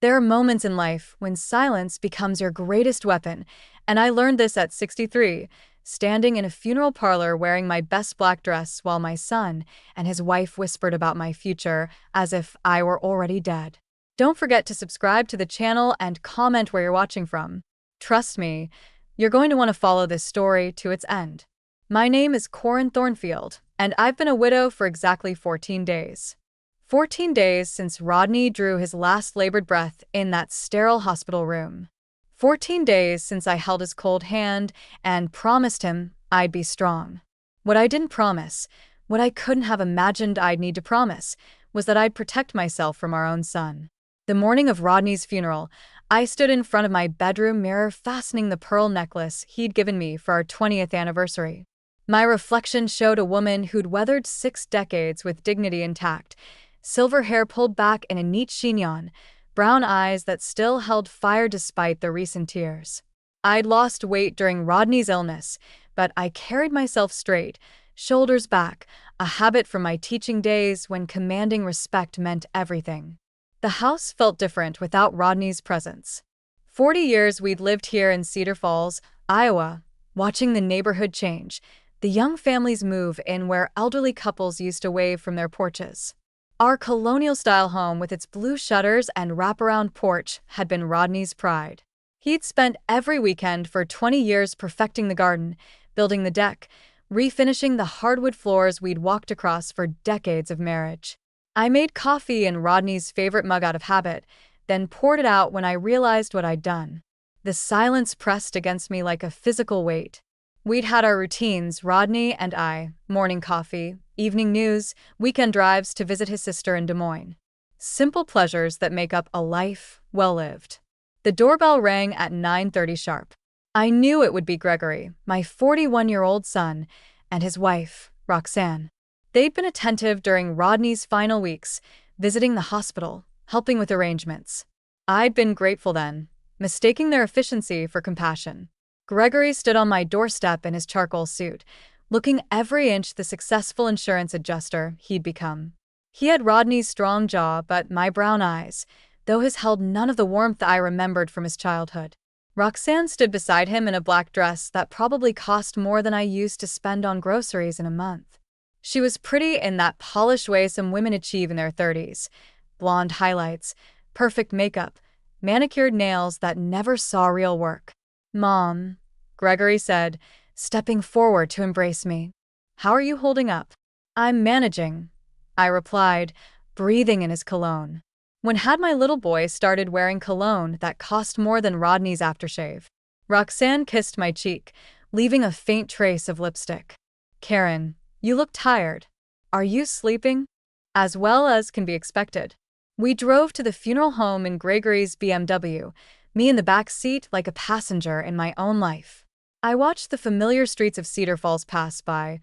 There are moments in life when silence becomes your greatest weapon, and I learned this at 63, standing in a funeral parlor wearing my best black dress while my son and his wife whispered about my future as if I were already dead. Don't forget to subscribe to the channel and comment where you're watching from. Trust me, you're going to want to follow this story to its end. My name is Corin Thornfield, and I've been a widow for exactly 14 days. 14 days since Rodney drew his last labored breath in that sterile hospital room. 14 days since I held his cold hand and promised him I'd be strong. What I didn't promise, what I couldn't have imagined I'd need to promise, was that I'd protect myself from our own son. The morning of Rodney's funeral, I stood in front of my bedroom mirror fastening the pearl necklace he'd given me for our 20th anniversary. My reflection showed a woman who'd weathered 6 decades with dignity intact, silver hair pulled back in a neat chignon, brown eyes that still held fire despite the recent tears. I'd lost weight during Rodney's illness, but I carried myself straight, shoulders back, a habit from my teaching days when commanding respect meant everything. The house felt different without Rodney's presence. 40 years we'd lived here in Cedar Falls, Iowa, watching the neighborhood change, the young families move in where elderly couples used to wave from their porches. Our colonial-style home with its blue shutters and wraparound porch had been Rodney's pride. He'd spent every weekend for 20 years perfecting the garden, building the deck, refinishing the hardwood floors we'd walked across for decades of marriage. I made coffee in Rodney's favorite mug out of habit, then poured it out when I realized what I'd done. The silence pressed against me like a physical weight. We'd had our routines, Rodney and I, morning coffee, evening news, weekend drives to visit his sister in Des Moines. Simple pleasures that make up a life well lived. The doorbell rang at 9:30 sharp. I knew it would be Gregory, my 41-year-old son, and his wife, Roxanne. They'd been attentive during Rodney's final weeks, visiting the hospital, helping with arrangements. I'd been grateful then, mistaking their efficiency for compassion. Gregory stood on my doorstep in his charcoal suit, looking every inch the successful insurance adjuster he'd become. He had Rodney's strong jaw, but my brown eyes, though his held none of the warmth I remembered from his childhood. Roxanne stood beside him in a black dress that probably cost more than I used to spend on groceries in a month. She was pretty in that polished way some women achieve in their 30s. Blonde highlights, perfect makeup, manicured nails that never saw real work. "Mom," Gregory said, stepping forward to embrace me. "How are you holding up?" "I'm managing," I replied, breathing in his cologne. When had my little boy started wearing cologne that cost more than Rodney's aftershave? Roxanne kissed my cheek, leaving a faint trace of lipstick. "Karen, you look tired. Are you sleeping?" "As well as can be expected." We drove to the funeral home in Gregory's BMW, me in the back seat like a passenger in my own life. I watched the familiar streets of Cedar Falls pass by,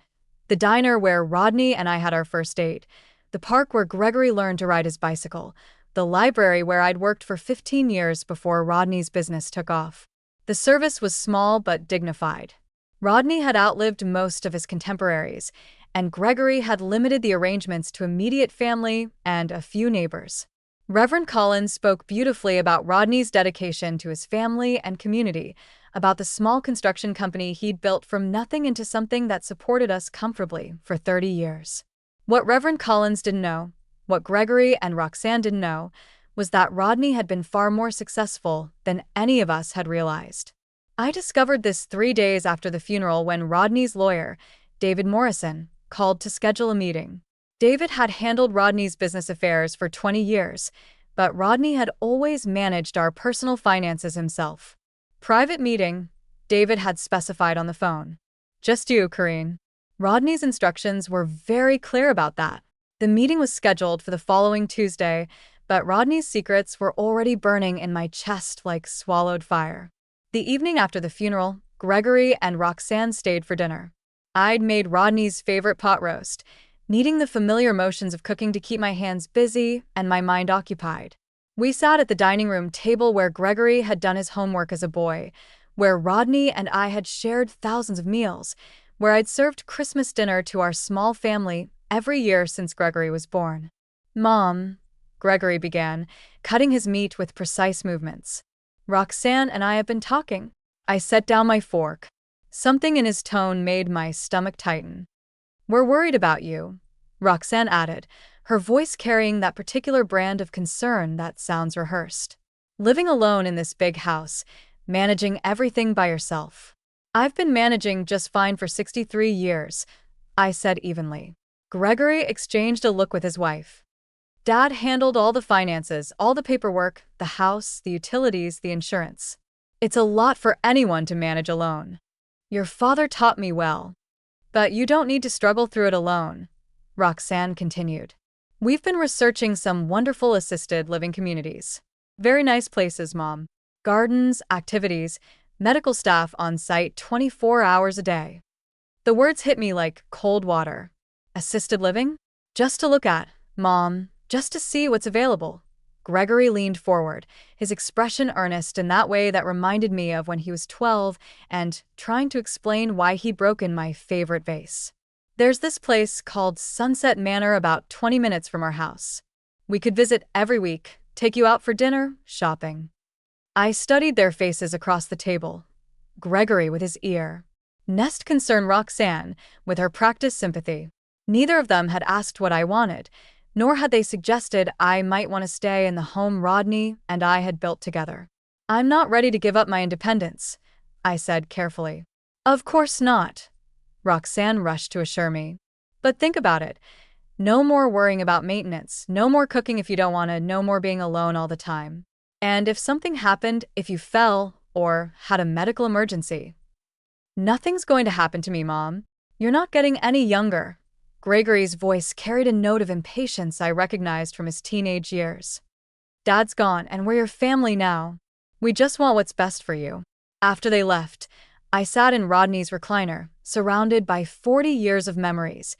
the diner where Rodney and I had our first date, the park where Gregory learned to ride his bicycle, the library where I'd worked for 15 years before Rodney's business took off. The service was small but dignified. Rodney had outlived most of his contemporaries, and Gregory had limited the arrangements to immediate family and a few neighbors. Reverend Collins spoke beautifully about Rodney's dedication to his family and community, about the small construction company he'd built from nothing into something that supported us comfortably for 30 years. What Reverend Collins didn't know, what Gregory and Roxanne didn't know, was that Rodney had been far more successful than any of us had realized. I discovered this 3 days after the funeral when Rodney's lawyer, David Morrison, called to schedule a meeting. David had handled Rodney's business affairs for 20 years, but Rodney had always managed our personal finances himself. "Private meeting," David had specified on the phone. "Just you, Corinne." Rodney's instructions were very clear about that. The meeting was scheduled for the following Tuesday, but Rodney's secrets were already burning in my chest like swallowed fire. The evening after the funeral, Gregory and Roxanne stayed for dinner. I'd made Rodney's favorite pot roast, needing the familiar motions of cooking to keep my hands busy and my mind occupied. We sat at the dining room table where Gregory had done his homework as a boy, where Rodney and I had shared thousands of meals, where I'd served Christmas dinner to our small family every year since Gregory was born. "Mom," Gregory began, cutting his meat with precise movements. "Roxanne and I have been talking." I set down my fork. Something in his tone made my stomach tighten. "We're worried about you," Roxanne added, her voice carrying that particular brand of concern that sounds rehearsed. "Living alone in this big house, managing everything by yourself." "I've been managing just fine for 63 years," I said evenly. Gregory exchanged a look with his wife. "Dad handled all the finances, all the paperwork, the house, the utilities, the insurance. It's a lot for anyone to manage alone. Your father taught me well. But you don't need to struggle through it alone," Roxanne continued. "We've been researching some wonderful assisted living communities. Very nice places, Mom. Gardens, activities, medical staff on site 24 hours a day." The words hit me like cold water. Assisted living? Just to look at, Mom, just to see what's available. Gregory leaned forward, his expression earnest in that way that reminded me of when he was 12 and trying to explain why he'd broken my favorite vase. "There's this place called Sunset Manor about 20 minutes from our house. We could visit every week, take you out for dinner, shopping." I studied their faces across the table. Gregory with his ear. Nest concern Roxanne with her practiced sympathy. Neither of them had asked what I wanted, nor had they suggested I might want to stay in the home Rodney and I had built together. "I'm not ready to give up my independence," I said carefully. "Of course not," Roxanne rushed to assure me. "But think about it. No more worrying about maintenance, no more cooking if you don't want to, no more being alone all the time. And if something happened, if you fell or had a medical emergency." "Nothing's going to happen to me, Mom. You're not getting any younger." Gregory's voice carried a note of impatience I recognized from his teenage years. "Dad's gone, and we're your family now. We just want what's best for you." After they left, I sat in Rodney's recliner, surrounded by 40 years of memories.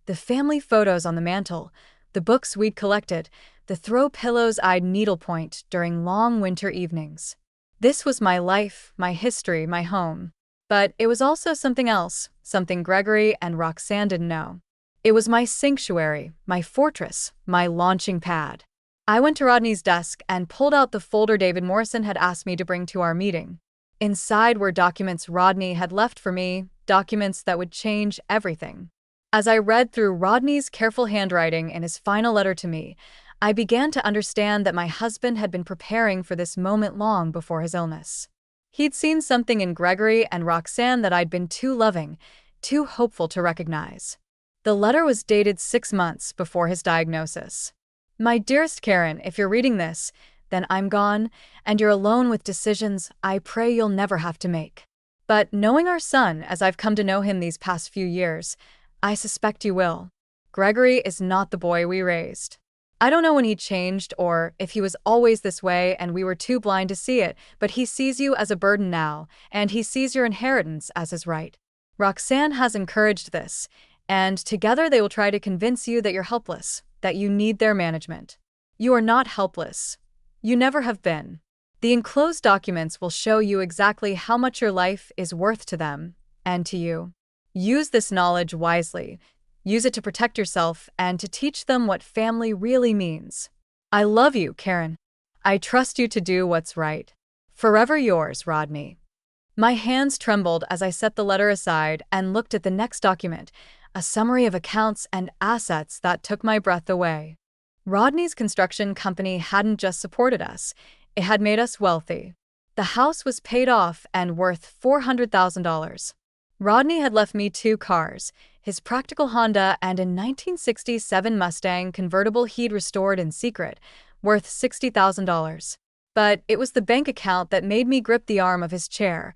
The family photos on the mantel, the books we'd collected, the throw pillows I'd needlepoint during long winter evenings. This was my life, my history, my home. But it was also something else, something Gregory and Roxanne didn't know. It was my sanctuary, my fortress, my launching pad. I went to Rodney's desk and pulled out the folder David Morrison had asked me to bring to our meeting. Inside were documents Rodney had left for me, documents that would change everything. As I read through Rodney's careful handwriting in his final letter to me, I began to understand that my husband had been preparing for this moment long before his illness. He'd seen something in Gregory and Roxanne that I'd been too loving, too hopeful to recognize. The letter was dated 6 months before his diagnosis. "My dearest Karen, if you're reading this, then I'm gone, and you're alone with decisions I pray you'll never have to make. But knowing our son as I've come to know him these past few years, I suspect you will. Gregory is not the boy we raised. I don't know when he changed or if he was always this way and we were too blind to see it, but he sees you as a burden now, and he sees your inheritance as his right. Roxanne has encouraged this, and together they will try to convince you that you're helpless, that you need their management. You are not helpless. You never have been. The enclosed documents will show you exactly how much your life is worth to them and to you. Use this knowledge wisely. Use it to protect yourself and to teach them what family really means. I love you, Karen. I trust you to do what's right. Forever yours, Rodney." My hands trembled as I set the letter aside and looked at the next document, a summary of accounts and assets that took my breath away. Rodney's construction company hadn't just supported us, it had made us wealthy. The house was paid off and worth $400,000. Rodney had left me 2 cars, his practical Honda and a 1967 Mustang convertible he'd restored in secret, worth $60,000. But it was the bank account that made me grip the arm of his chair.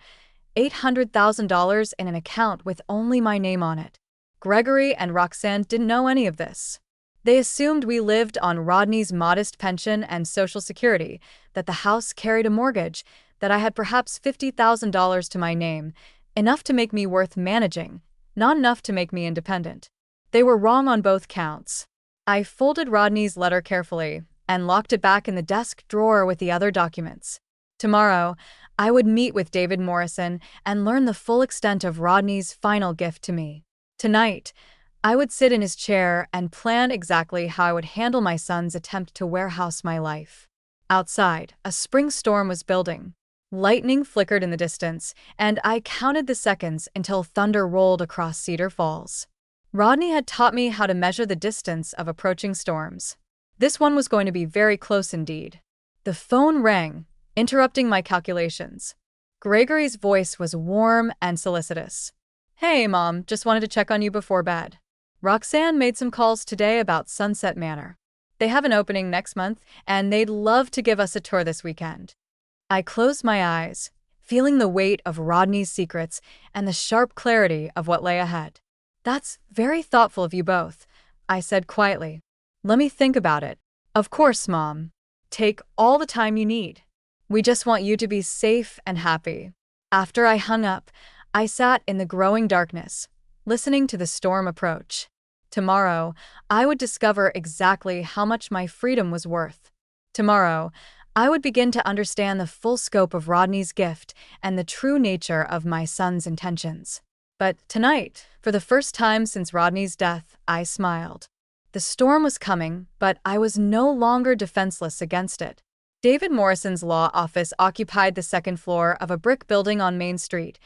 $800,000 in an account with only my name on it. Gregory and Roxanne didn't know any of this. They assumed we lived on Rodney's modest pension and Social Security, that the house carried a mortgage, that I had perhaps $50,000 to my name, enough to make me worth managing, not enough to make me independent. They were wrong on both counts. I folded Rodney's letter carefully and locked it back in the desk drawer with the other documents. Tomorrow, I would meet with David Morrison and learn the full extent of Rodney's final gift to me. Tonight, I would sit in his chair and plan exactly how I would handle my son's attempt to warehouse my life. Outside, a spring storm was building. Lightning flickered in the distance, and I counted the seconds until thunder rolled across Cedar Falls. Rodney had taught me how to measure the distance of approaching storms. This one was going to be very close indeed. The phone rang, interrupting my calculations. Gregory's voice was warm and solicitous. "Hey, Mom, just wanted to check on you before bed. Roxanne made some calls today about Sunset Manor. They have an opening next month, and they'd love to give us a tour this weekend." I closed my eyes, feeling the weight of Rodney's secrets and the sharp clarity of what lay ahead. "That's very thoughtful of you both," I said quietly. "Let me think about it." "Of course, Mom. Take all the time you need. We just want you to be safe and happy." After I hung up, I sat in the growing darkness, listening to the storm approach. Tomorrow, I would discover exactly how much my freedom was worth. Tomorrow, I would begin to understand the full scope of Rodney's gift and the true nature of my son's intentions. But tonight, for the first time since Rodney's death, I smiled. The storm was coming, but I was no longer defenseless against it. David Morrison's law office occupied the second floor of a brick building on Main Street,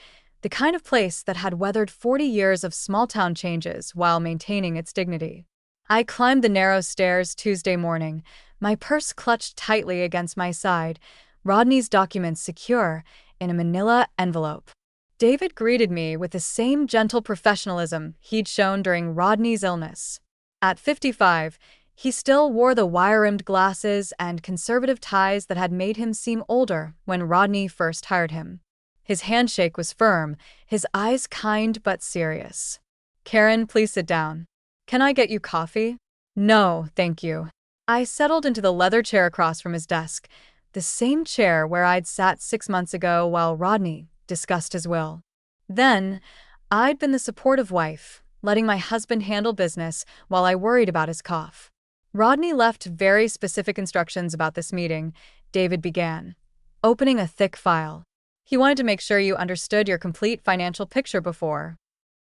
the kind of place that had weathered 40 years of small-town changes while maintaining its dignity. I climbed the narrow stairs Tuesday morning, my purse clutched tightly against my side, Rodney's documents secure in a manila envelope. David greeted me with the same gentle professionalism he'd shown during Rodney's illness. At 55, he still wore the wire-rimmed glasses and conservative ties that had made him seem older when Rodney first hired him. His handshake was firm, his eyes kind but serious. "Karen, please sit down. Can I get you coffee?" "No, thank you." I settled into the leather chair across from his desk, the same chair where I'd sat 6 months ago while Rodney discussed his will. Then, I'd been the supportive wife, letting my husband handle business while I worried about his cough. "Rodney left very specific instructions about this meeting," David began, opening a thick file. "He wanted to make sure you understood your complete financial picture before."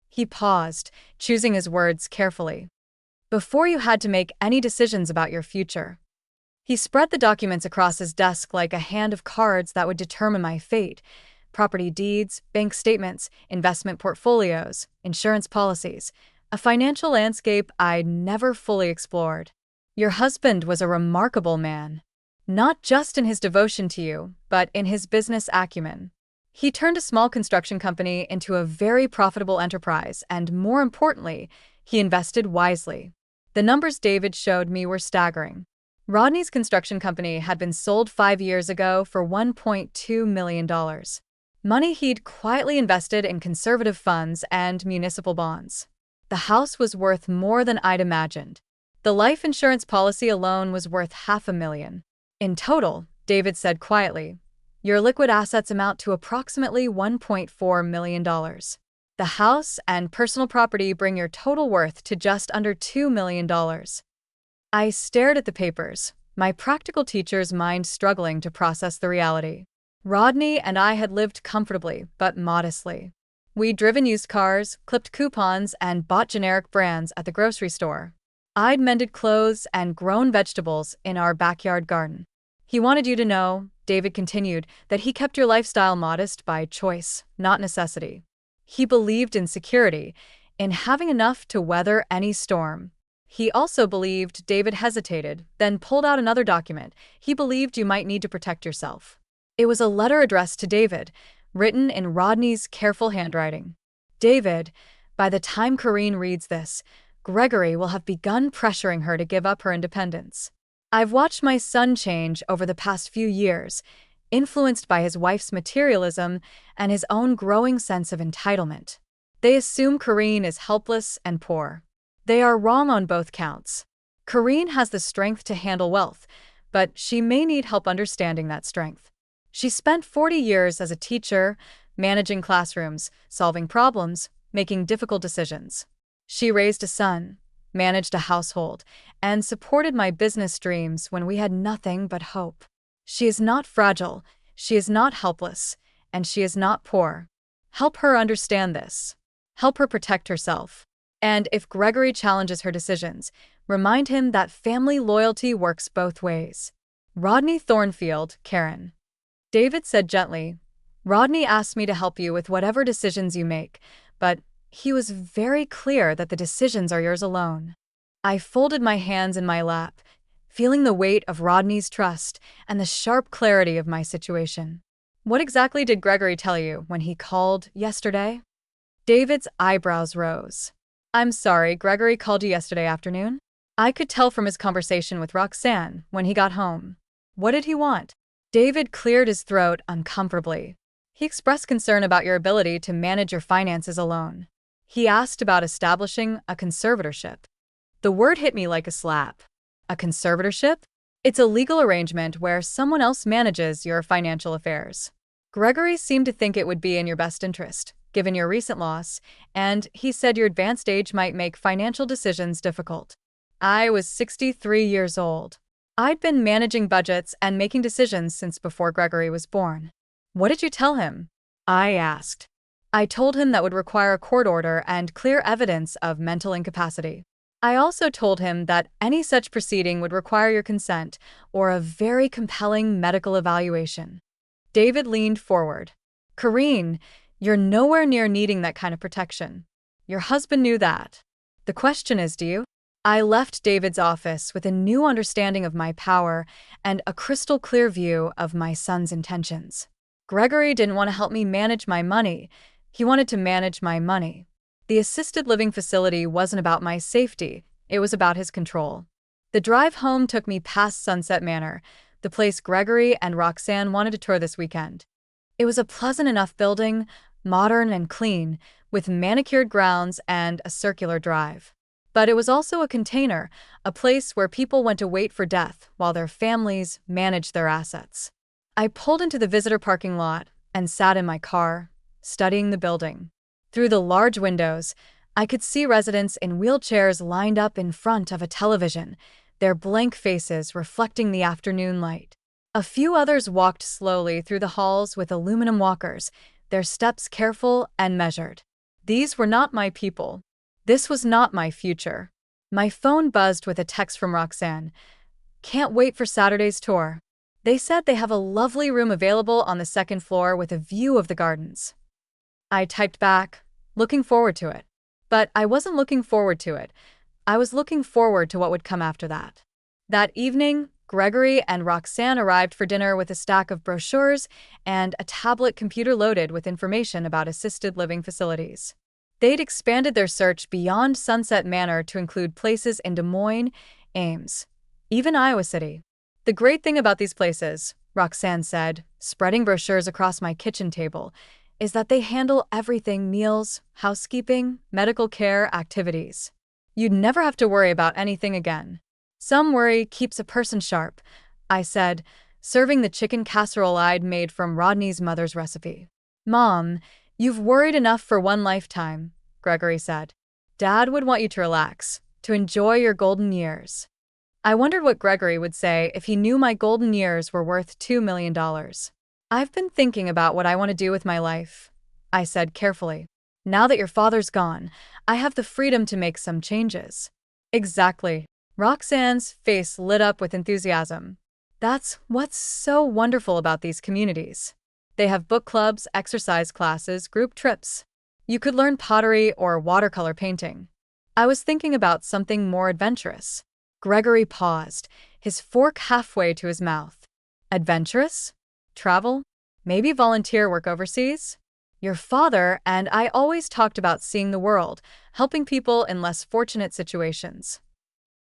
He paused, choosing his words carefully. "Before you had to make any decisions about your future." He spread the documents across his desk like a hand of cards that would determine my fate. Property deeds, bank statements, investment portfolios, insurance policies, a financial landscape I'd never fully explored. "Your husband was a remarkable man, not just in his devotion to you, but in his business acumen. He turned a small construction company into a very profitable enterprise, and more importantly, he invested wisely." The numbers David showed me were staggering. Rodney's construction company had been sold 5 years ago for $1.2 million. Money he'd quietly invested in conservative funds and municipal bonds. The house was worth more than I'd imagined. The life insurance policy alone was worth $500,000. In total, David said quietly, your liquid assets amount to approximately $1.4 million. The house and personal property bring your total worth to just under $2 million. I stared at the papers, my practical teacher's mind struggling to process the reality. Rodney and I had lived comfortably, but modestly. We'd driven used cars, clipped coupons, and bought generic brands at the grocery store. I'd mended clothes and grown vegetables in our backyard garden. He wanted you to know, David continued, that he kept your lifestyle modest by choice, not necessity. He believed in security, in having enough to weather any storm. He also believed David hesitated, then pulled out another document. He believed you might need to protect yourself. It was a letter addressed to David, written in Rodney's careful handwriting. David, by the time Corrine reads this, Gregory will have begun pressuring her to give up her independence. I've watched my son change over the past few years, influenced by his wife's materialism and his own growing sense of entitlement. They assume Corrine is helpless and poor. They are wrong on both counts. Corrine has the strength to handle wealth, but she may need help understanding that strength. She spent 40 years as a teacher, managing classrooms, solving problems, making difficult decisions. She raised a son, managed a household, and supported my business dreams when we had nothing but hope. She is not fragile, she is not helpless, and she is not poor. Help her understand this. Help her protect herself. And if Gregory challenges her decisions, remind him that family loyalty works both ways. Rodney Thornfield, Karen. David said gently, Rodney asked me to help you with whatever decisions you make, but he was very clear that the decisions are yours alone. I folded my hands in my lap, feeling the weight of Rodney's trust and the sharp clarity of my situation. What exactly did Gregory tell you when he called yesterday? David's eyebrows rose. I'm sorry, Gregory called you yesterday afternoon? I could tell from his conversation with Roxanne when he got home. What did he want? David cleared his throat uncomfortably. He expressed concern about your ability to manage your finances alone. He asked about establishing a conservatorship. The word hit me like a slap. A conservatorship? It's a legal arrangement where someone else manages your financial affairs. Gregory seemed to think it would be in your best interest, given your recent loss, and he said your advanced age might make financial decisions difficult. I was 63 years old. I'd been managing budgets and making decisions since before Gregory was born. What did you tell him? I asked. I told him that would require a court order and clear evidence of mental incapacity. I also told him that any such proceeding would require your consent or a very compelling medical evaluation. David leaned forward. Karine, you're nowhere near needing that kind of protection. Your husband knew that. The question is, do you? I left David's office with a new understanding of my power and a crystal clear view of my son's intentions. Gregory didn't want to help me manage my money. He wanted to manage my money. The assisted living facility wasn't about my safety, it was about his control. The drive home took me past Sunset Manor, the place Gregory and Roxanne wanted to tour this weekend. It was a pleasant enough building, modern and clean, with manicured grounds and a circular drive. But it was also a container, a place where people went to wait for death while their families managed their assets. I pulled into the visitor parking lot and sat in my car, studying the building. Through the large windows, I could see residents in wheelchairs lined up in front of a television, their blank faces reflecting the afternoon light. A few others walked slowly through the halls with aluminum walkers, their steps careful and measured. These were not my people. This was not my future. My phone buzzed with a text from Roxanne. Can't wait for Saturday's tour. They said they have a lovely room available on the second floor with a view of the gardens. I typed back, looking forward to it. But I wasn't looking forward to it. I was looking forward to what would come after that. That evening, Gregory and Roxanne arrived for dinner with a stack of brochures and a tablet computer loaded with information about assisted living facilities. They'd expanded their search beyond Sunset Manor to include places in Des Moines, Ames, even Iowa City. The great thing about these places, Roxanne said, spreading brochures across my kitchen table, is that they handle everything: meals, housekeeping, medical care, activities. You'd never have to worry about anything again. Some worry keeps a person sharp, I said, serving the chicken casserole I'd made from Rodney's mother's recipe. Mom, you've worried enough for one lifetime, Gregory said. Dad would want you to relax, to enjoy your golden years. I wondered what Gregory would say if he knew my golden years were worth $2 million. I've been thinking about what I want to do with my life, I said carefully. Now that your father's gone, I have the freedom to make some changes. Exactly. Roxanne's face lit up with enthusiasm. That's what's so wonderful about these communities. They have book clubs, exercise classes, group trips. You could learn pottery or watercolor painting. I was thinking about something more adventurous. Gregory paused, his fork halfway to his mouth. Adventurous? Travel? Maybe volunteer work overseas? Your father and I always talked about seeing the world, helping people in less fortunate situations.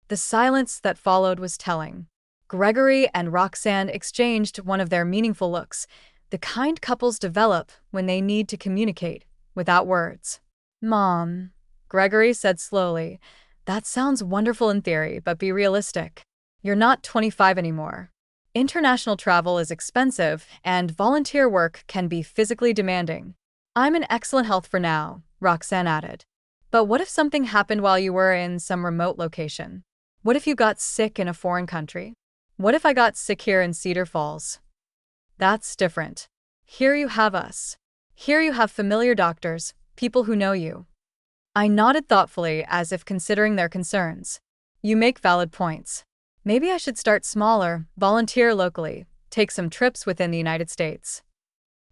The silence that followed was telling. Gregory and Roxanne exchanged one of their meaningful looks, the kind couples develop when they need to communicate without words. Mom, Gregory said slowly, that sounds wonderful in theory, but be realistic. You're not 25 anymore. International travel is expensive, and volunteer work can be physically demanding. I'm in excellent health for now, Roxanne added. But what if something happened while you were in some remote location? What if you got sick in a foreign country? What if I got sick here in Cedar Falls? That's different. Here you have us. Here you have familiar doctors, people who know you. I nodded thoughtfully as if considering their concerns. You make valid points. Maybe I should start smaller, volunteer locally, take some trips within the United States.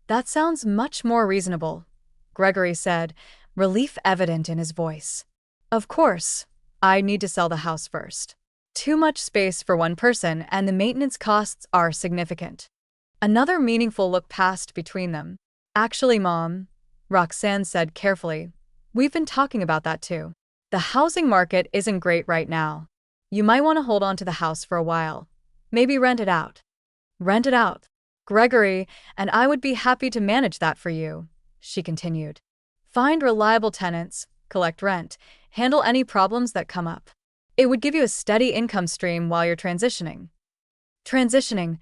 That sounds much more reasonable, Gregory said, relief evident in his voice. Of course, I need to sell the house first. Too much space for one person, and the maintenance costs are significant. Another meaningful look passed between them. Actually, Mom, Roxanne said carefully, we've been talking about that too. The housing market isn't great right now. You might want to hold on to the house for a while. Maybe rent it out. Rent it out. Gregory, and I would be happy to manage that for you, she continued. Find reliable tenants, collect rent, handle any problems that come up. It would give you a steady income stream while you're transitioning. Transitioning,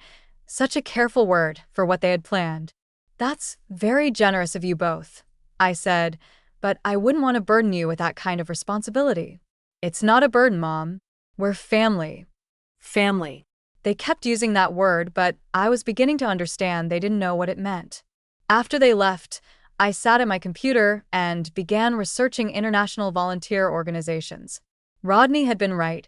such a careful word for what they had planned. That's very generous of you both, I said, but I wouldn't want to burden you with that kind of responsibility. It's not a burden, Mom. We're family. Family. They kept using that word, but I was beginning to understand they didn't know what it meant. After they left, I sat at my computer and began researching international volunteer organizations. Rodney had been right.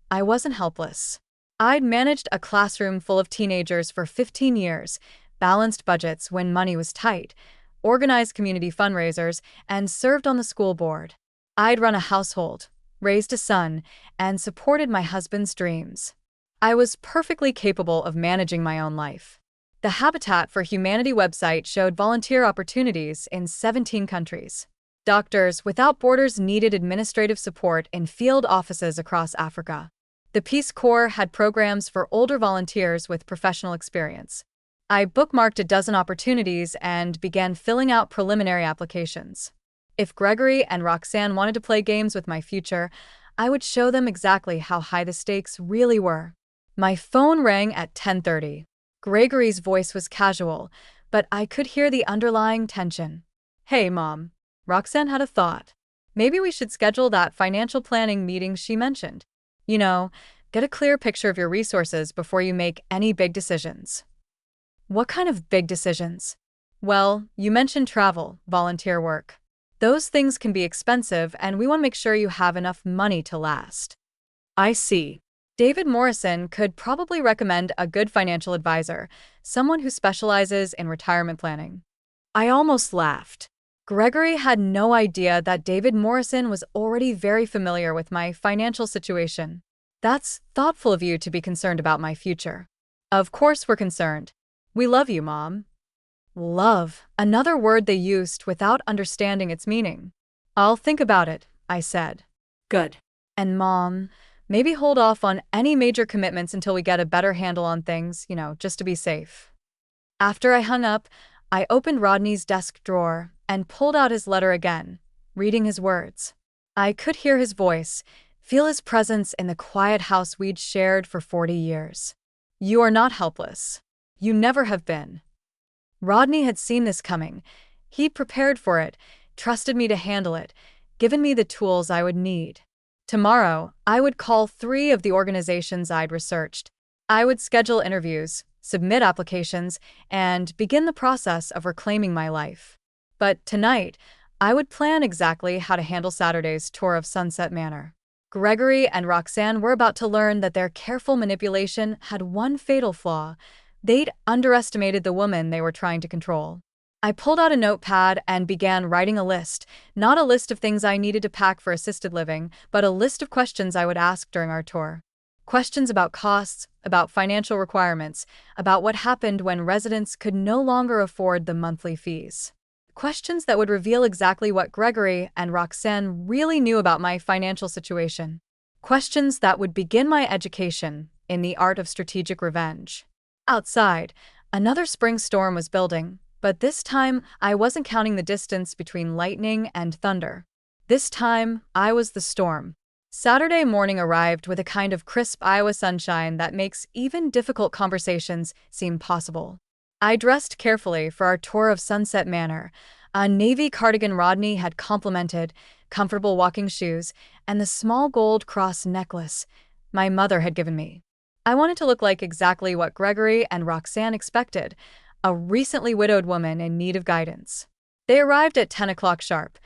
I wasn't helpless. I'd managed a classroom full of teenagers for 15 years, balanced budgets when money was tight, organized community fundraisers, and served on the school board. I'd run a household, raised a son, and supported my husband's dreams. I was perfectly capable of managing my own life. The Habitat for Humanity website showed volunteer opportunities in 17 countries. Doctors Without Borders needed administrative support in field offices across Africa. The Peace Corps had programs for older volunteers with professional experience. I bookmarked a dozen opportunities and began filling out preliminary applications. If Gregory and Roxanne wanted to play games with my future, I would show them exactly how high the stakes really were. My phone rang at 10:30. Gregory's voice was casual, but I could hear the underlying tension. Hey, Mom. Roxanne had a thought. Maybe we should schedule that financial planning meeting she mentioned. You know, get a clear picture of your resources before you make any big decisions. What kind of big decisions? Well, you mentioned travel, volunteer work. Those things can be expensive, and we want to make sure you have enough money to last. I see. David Morrison could probably recommend a good financial advisor, someone who specializes in retirement planning. I almost laughed. Gregory had no idea that David Morrison was already very familiar with my financial situation. That's thoughtful of you to be concerned about my future. Of course we're concerned. We love you, Mom. Love, another word they used without understanding its meaning. I'll think about it, I said. Good. And Mom, maybe hold off on any major commitments until we get a better handle on things, just to be safe. After I hung up, I opened Rodney's desk drawer and pulled out his letter again, reading his words. I could hear his voice, feel his presence in the quiet house we'd shared for 40 years. You are not helpless. You never have been. Rodney had seen this coming. He'd prepared for it, trusted me to handle it, given me the tools I would need. Tomorrow, I would call 3 of the organizations I'd researched. I would schedule interviews, submit applications, and begin the process of reclaiming my life. But tonight, I would plan exactly how to handle Saturday's tour of Sunset Manor. Gregory and Roxanne were about to learn that their careful manipulation had one fatal flaw. They'd underestimated the woman they were trying to control. I pulled out a notepad and began writing a list, not a list of things I needed to pack for assisted living, but a list of questions I would ask during our tour. Questions about costs, about financial requirements, about what happened when residents could no longer afford the monthly fees. Questions that would reveal exactly what Gregory and Roxanne really knew about my financial situation. Questions that would begin my education in the art of strategic revenge. Outside, another spring storm was building, but this time I wasn't counting the distance between lightning and thunder. This time, I was the storm. Saturday morning arrived with a kind of crisp Iowa sunshine that makes even difficult conversations seem possible. I dressed carefully for our tour of Sunset Manor, a navy cardigan Rodney had complimented, comfortable walking shoes, and the small gold cross necklace my mother had given me. I wanted to look like exactly what Gregory and Roxanne expected, a recently widowed woman in need of guidance. They arrived at 10 o'clock sharp,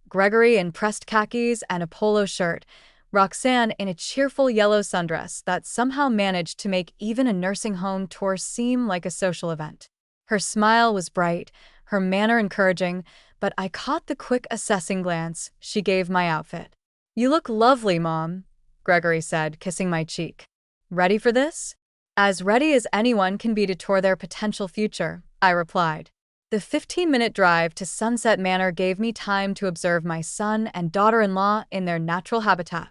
Gregory in pressed khakis and a polo shirt, Roxanne in a cheerful yellow sundress that somehow managed to make even a nursing home tour seem like a social event. Her smile was bright, her manner encouraging, but I caught the quick assessing glance she gave my outfit. "You look lovely, Mom," Gregory said, kissing my cheek. "Ready for this?" "As ready as anyone can be to tour their potential future," I replied. The 15-minute drive to Sunset Manor gave me time to observe my son and daughter-in-law in their natural habitat.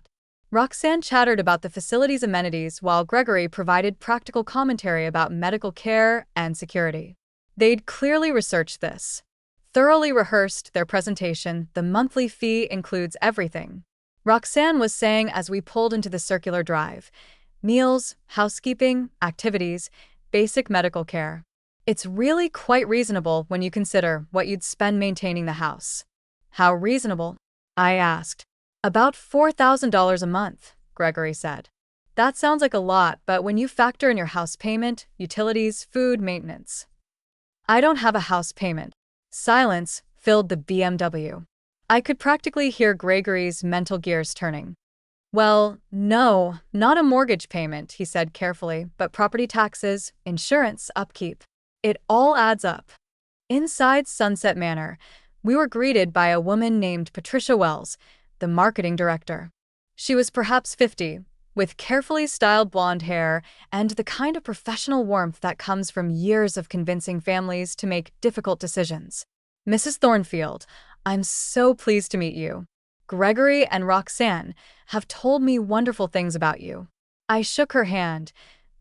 Roxanne chattered about the facility's amenities while Gregory provided practical commentary about medical care and security. They'd clearly researched this. Thoroughly rehearsed their presentation. The monthly fee includes everything, Roxanne was saying as we pulled into the circular drive. Meals, housekeeping, activities, basic medical care. It's really quite reasonable when you consider what you'd spend maintaining the house. How reasonable? I asked. About $4,000 a month, Gregory said. That sounds like a lot, but when you factor in your house payment, utilities, food, maintenance. I don't have a house payment. Silence filled the BMW. I could practically hear Gregory's mental gears turning. Well, no, not a mortgage payment, he said carefully, but property taxes, insurance, upkeep. It all adds up. Inside Sunset Manor, we were greeted by a woman named Patricia Wells, the marketing director. She was perhaps 50, with carefully styled blonde hair and the kind of professional warmth that comes from years of convincing families to make difficult decisions. "Mrs. Thornfield, I'm so pleased to meet you. Gregory and Roxanne have told me wonderful things about you." I shook her hand,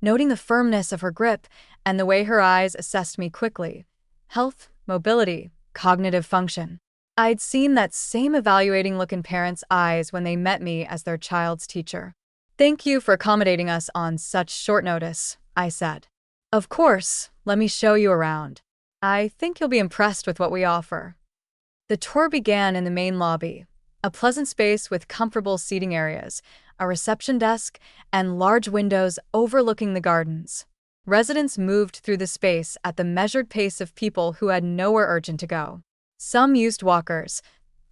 noting the firmness of her grip and the way her eyes assessed me quickly. Health, mobility, cognitive function. I'd seen that same evaluating look in parents' eyes when they met me as their child's teacher. "Thank you for accommodating us on such short notice," I said. "Of course, let me show you around. I think you'll be impressed with what we offer." The tour began in the main lobby, a pleasant space with comfortable seating areas, a reception desk, and large windows overlooking the gardens. Residents moved through the space at the measured pace of people who had nowhere urgent to go. Some used walkers,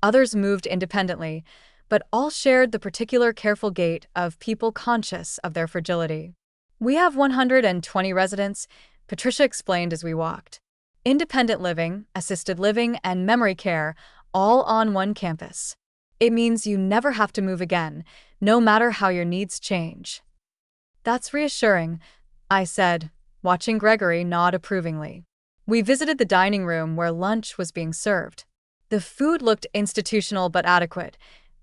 others moved independently, but all shared the particular careful gait of people conscious of their fragility. "We have 120 residents," Patricia explained as we walked. "Independent living, assisted living, and memory care, all on one campus. It means you never have to move again, no matter how your needs change." "That's reassuring," I said, watching Gregory nod approvingly. We visited the dining room where lunch was being served. The food looked institutional but adequate: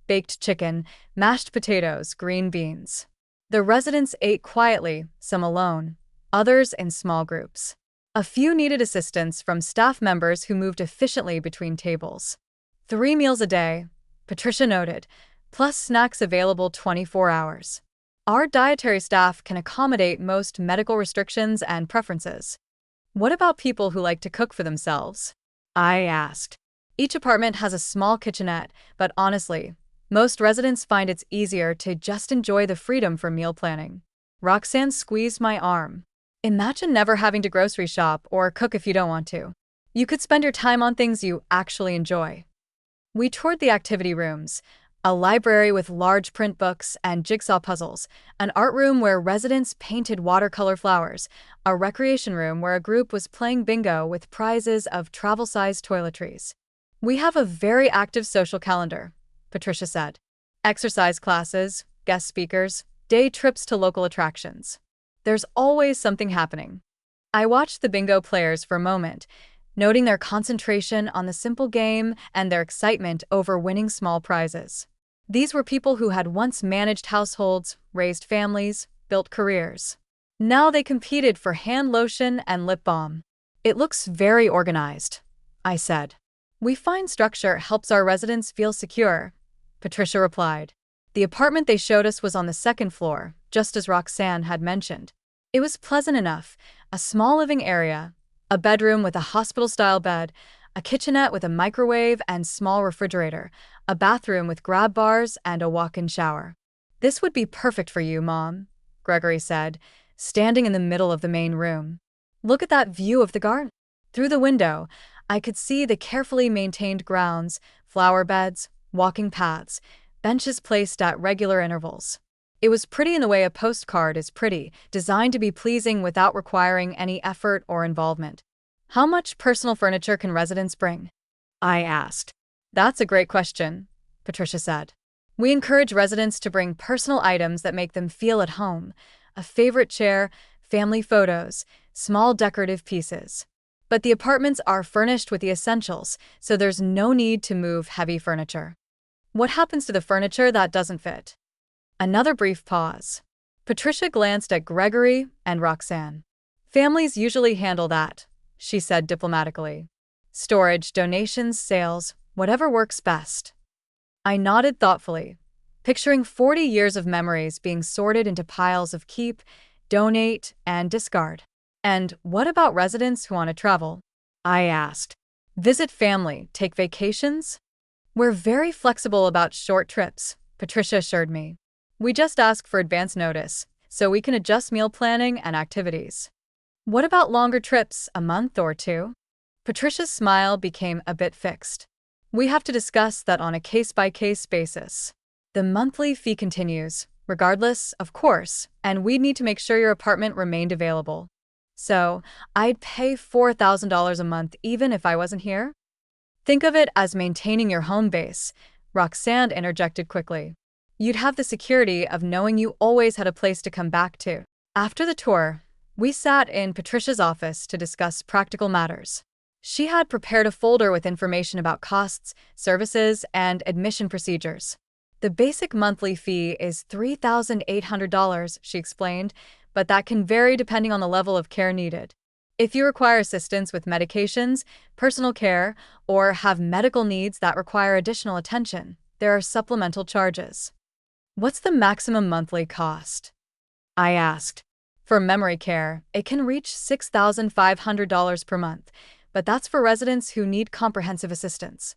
baked chicken, mashed potatoes, green beans. The residents ate quietly, some alone, others in small groups. A few needed assistance from staff members who moved efficiently between tables. 3 meals a day, Patricia noted, plus snacks available 24 hours. Our dietary staff can accommodate most medical restrictions and preferences. "What about people who like to cook for themselves?" I asked. "Each apartment has a small kitchenette, but honestly, most residents find it's easier to just enjoy the freedom for meal planning." Roxanne squeezed my arm. "Imagine never having to grocery shop or cook if you don't want to. You could spend your time on things you actually enjoy." We toured the activity rooms, a library with large print books and jigsaw puzzles, an art room where residents painted watercolor flowers, a recreation room where a group was playing bingo with prizes of travel-sized toiletries. "We have a very active social calendar," Patricia said. "Exercise classes, guest speakers, day trips to local attractions. There's always something happening." I watched the bingo players for a moment, noting their concentration on the simple game and their excitement over winning small prizes. These were people who had once managed households, raised families, built careers. Now they competed for hand lotion and lip balm. "It looks very organized," I said. "We find structure helps our residents feel secure," Patricia replied. The apartment they showed us was on the 2nd floor, just as Roxanne had mentioned. It was pleasant enough: a small living area, a bedroom with a hospital-style bed, a kitchenette with a microwave and small refrigerator, a bathroom with grab bars, and a walk-in shower. "This would be perfect for you, Mom," Gregory said, standing in the middle of the main room. "Look at that view of the garden." Through the window, I could see the carefully maintained grounds, flower beds, walking paths, benches placed at regular intervals. It was pretty in the way a postcard is pretty, designed to be pleasing without requiring any effort or involvement. How much personal furniture can residents bring? I asked. That's a great question, Patricia said. We encourage residents to bring personal items that make them feel at home: a favorite chair, family photos, small decorative pieces. But the apartments are furnished with the essentials, so there's no need to move heavy furniture. What happens to the furniture that doesn't fit? Another brief pause. Patricia glanced at Gregory and Roxanne. Families usually handle that, she said diplomatically. Storage, donations, sales, whatever works best. I nodded thoughtfully, picturing 40 years of memories being sorted into piles of keep, donate, and discard. And what about residents who want to travel? I asked. Visit family, take vacations? We're very flexible about short trips, Patricia assured me. We just ask for advance notice, so we can adjust meal planning and activities. What about longer trips, a month or two? Patricia's smile became a bit fixed. We have to discuss that on a case-by-case basis. The monthly fee continues, regardless, of course, and we'd need to make sure your apartment remained available. So, I'd pay $4,000 a month even if I wasn't here? Think of it as maintaining your home base, Roxanne interjected quickly. You'd have the security of knowing you always had a place to come back to. After the tour, we sat in Patricia's office to discuss practical matters. She had prepared a folder with information about costs, services, and admission procedures. The basic monthly fee is $3,800, she explained, but that can vary depending on the level of care needed. If you require assistance with medications, personal care, or have medical needs that require additional attention, there are supplemental charges. What's the maximum monthly cost? I asked. For memory care, it can reach $6,500 per month, but that's for residents who need comprehensive assistance.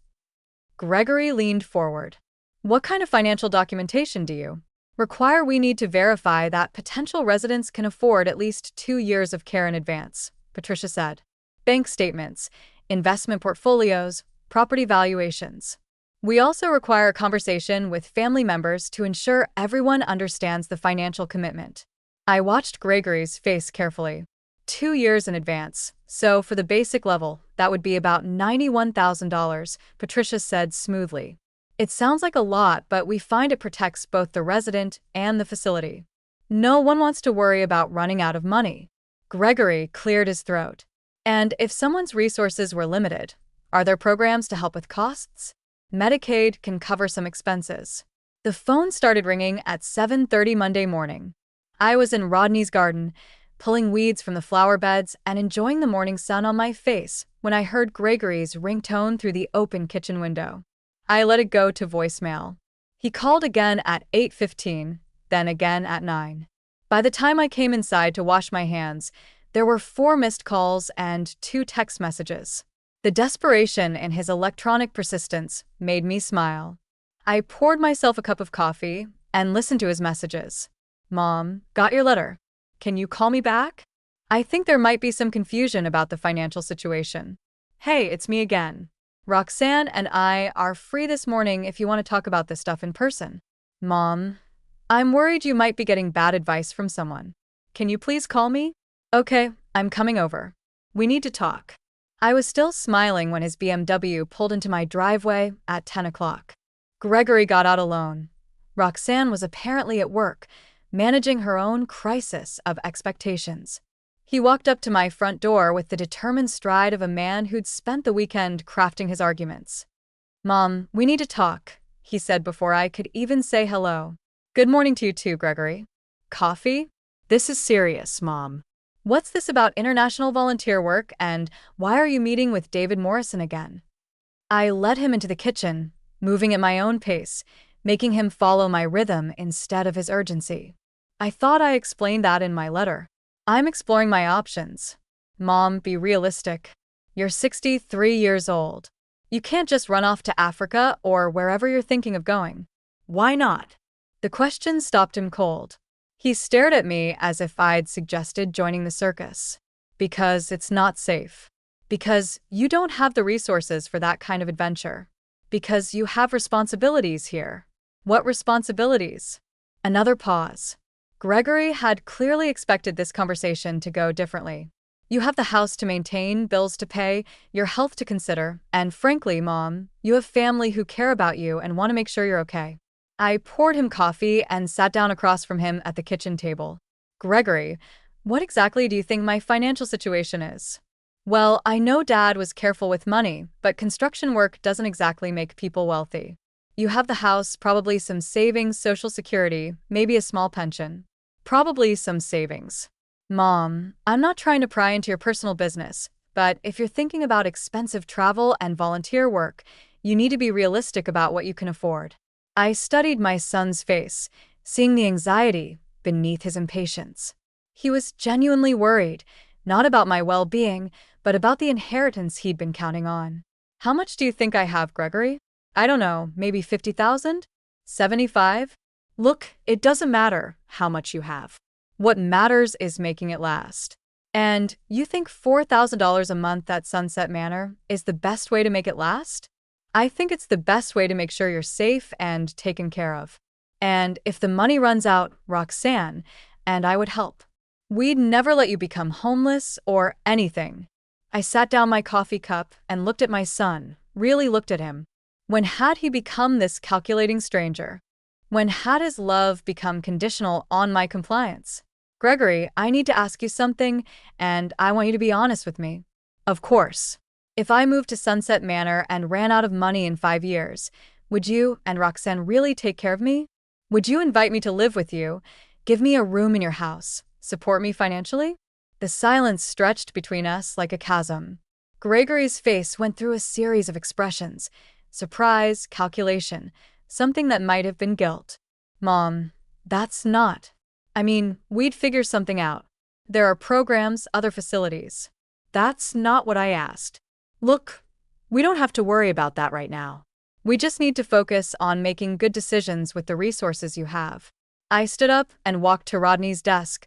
Gregory leaned forward. What kind of financial documentation do you require? We need to verify that potential residents can afford at least 2 years of care in advance, Patricia said. Bank statements, investment portfolios, property valuations. We also require a conversation with family members to ensure everyone understands the financial commitment. I watched Gregory's face carefully. 2 years in advance, so for the basic level, that would be about $91,000, Patricia said smoothly. It sounds like a lot, but we find it protects both the resident and the facility. No one wants to worry about running out of money. Gregory cleared his throat. And if someone's resources were limited, are there programs to help with costs? Medicaid can cover some expenses. The phone started ringing at 7:30 Monday morning. I was in Rodney's garden, pulling weeds from the flower beds and enjoying the morning sun on my face when I heard Gregory's ringtone through the open kitchen window. I let it go to voicemail. He called again at 8:15, then again at 9. By the time I came inside to wash my hands, there were 4 missed calls and 2 text messages. The desperation in his electronic persistence made me smile. I poured myself a cup of coffee and listened to his messages. Mom, got your letter. Can you call me back? I think there might be some confusion about the financial situation. Hey, it's me again. Roxanne and I are free this morning if you want to talk about this stuff in person. Mom, I'm worried you might be getting bad advice from someone. Can you please call me? Okay, I'm coming over. We need to talk. I was still smiling when his BMW pulled into my driveway at 10 o'clock. Gregory got out alone. Roxanne was apparently at work, managing her own crisis of expectations. He walked up to my front door with the determined stride of a man who'd spent the weekend crafting his arguments. Mom, we need to talk, he said before I could even say hello. Good morning to you too, Gregory. Coffee? This is serious, Mom. What's this about international volunteer work, and why are you meeting with David Morrison again? I led him into the kitchen, moving at my own pace, making him follow my rhythm instead of his urgency. I thought I explained that in my letter. I'm exploring my options. Mom, be realistic. You're 63 years old. You can't just run off to Africa or wherever you're thinking of going. Why not? The question stopped him cold. He stared at me as if I'd suggested joining the circus. Because it's not safe. Because you don't have the resources for that kind of adventure. Because you have responsibilities here. What responsibilities? Another pause. Gregory had clearly expected this conversation to go differently. You have the house to maintain, bills to pay, your health to consider, and frankly, Mom, you have family who care about you and want to make sure you're okay. I poured him coffee and sat down across from him at the kitchen table. Gregory, what exactly do you think my financial situation is? Well, I know Dad was careful with money, but construction work doesn't exactly make people wealthy. You have the house, probably some savings, Social Security, maybe a small pension. Probably some savings. Mom, I'm not trying to pry into your personal business, but if you're thinking about expensive travel and volunteer work, you need to be realistic about what you can afford. I studied my son's face, seeing the anxiety beneath his impatience. He was genuinely worried, not about my well-being, but about the inheritance he'd been counting on. How much do you think I have, Gregory? I don't know, maybe 50,000? 75? Look, it doesn't matter how much you have. What matters is making it last. And you think $4,000 a month at Sunset Manor is the best way to make it last? I think it's the best way to make sure you're safe and taken care of. And if the money runs out, Roxanne and I would help. We'd never let you become homeless or anything. I sat down my coffee cup and looked at my son, really looked at him. When had he become this calculating stranger? When had his love become conditional on my compliance? Gregory, I need to ask you something, and I want you to be honest with me. Of course. If I moved to Sunset Manor and ran out of money in 5 years, would you and Roxanne really take care of me? Would you invite me to live with you, give me a room in your house, support me financially? The silence stretched between us like a chasm. Gregory's face went through a series of expressions: surprise, calculation, something that might have been guilt. Mom, that's not. I mean, we'd figure something out. There are programs, other facilities. That's not what I asked. Look, we don't have to worry about that right now. We just need to focus on making good decisions with the resources you have. I stood up and walked to Rodney's desk,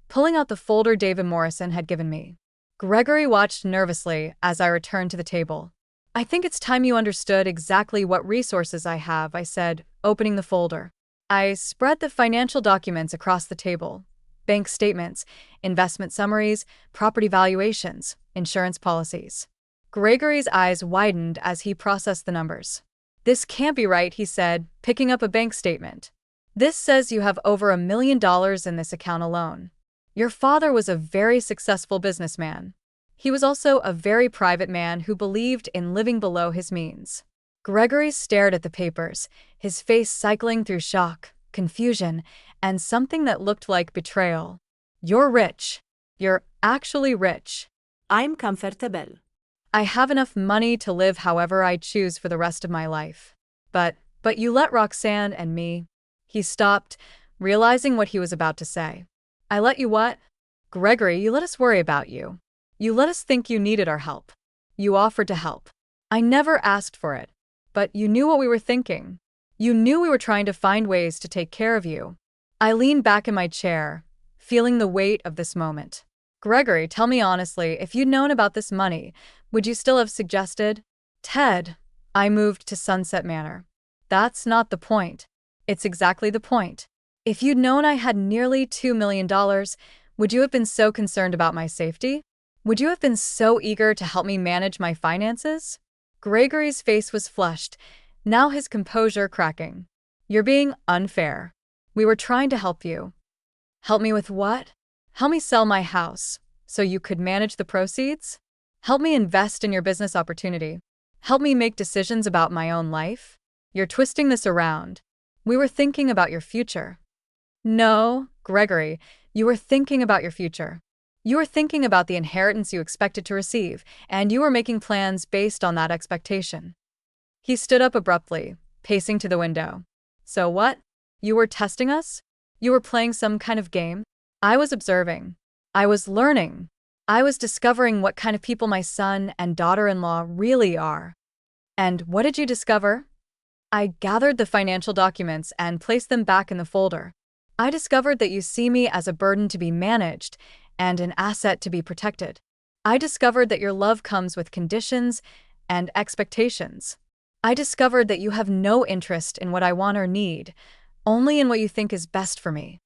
pulling out the folder David Morrison had given me. Gregory watched nervously as I returned to the table. I think it's time you understood exactly what resources I have, I said, opening the folder. I spread the financial documents across the table: bank statements, investment summaries, property valuations, insurance policies. Gregory's eyes widened as he processed the numbers. This can't be right, he said, picking up a bank statement. This says you have over $1 million in this account alone. Your father was a very successful businessman. He was also a very private man who believed in living below his means. Gregory stared at the papers, his face cycling through shock, confusion, and something that looked like betrayal. You're rich. You're actually rich. I'm comfortable. I have enough money to live however I choose for the rest of my life. But you let Roxanne and me. He stopped, realizing what he was about to say. I let you what? Gregory, you let us worry about you. You let us think you needed our help. You offered to help. I never asked for it. But you knew what we were thinking. You knew we were trying to find ways to take care of you. I leaned back in my chair, feeling the weight of this moment. Gregory, tell me honestly, if you'd known about this money, would you still have suggested? Ted, I moved to Sunset Manor. That's not the point. It's exactly the point. If you'd known I had nearly $2 million, would you have been so concerned about my safety? Would you have been so eager to help me manage my finances? Gregory's face was flushed, now his composure cracking. You're being unfair. We were trying to help you. Help me with what? Help me sell my house, so you could manage the proceeds? Help me invest in your business opportunity. Help me make decisions about my own life? You're twisting this around. We were thinking about your future. No, Gregory, you were thinking about your future. You were thinking about the inheritance you expected to receive, and you were making plans based on that expectation. He stood up abruptly, pacing to the window. So what? You were testing us? You were playing some kind of game? I was observing. I was learning. I was discovering what kind of people my son and daughter-in-law really are. And what did you discover? I gathered the financial documents and placed them back in the folder. I discovered that you see me as a burden to be managed and an asset to be protected. I discovered that your love comes with conditions and expectations. I discovered that you have no interest in what I want or need, only in what you think is best for me.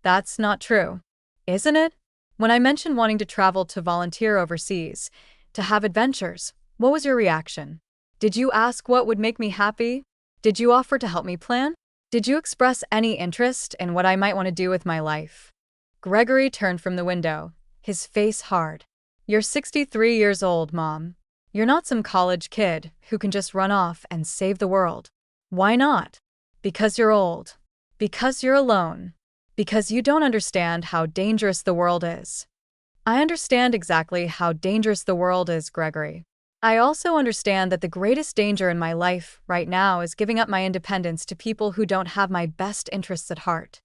That's not true, isn't it? When I mentioned wanting to travel to volunteer overseas, to have adventures, what was your reaction? Did you ask what would make me happy? Did you offer to help me plan? Did you express any interest in what I might want to do with my life? Gregory turned from the window, his face hard. You're 63 years old, Mom. You're not some college kid who can just run off and save the world. Why not? Because you're old. Because you're alone. Because you don't understand how dangerous the world is. I understand exactly how dangerous the world is, Gregory. I also understand that the greatest danger in my life right now is giving up my independence to people who don't have my best interests at heart.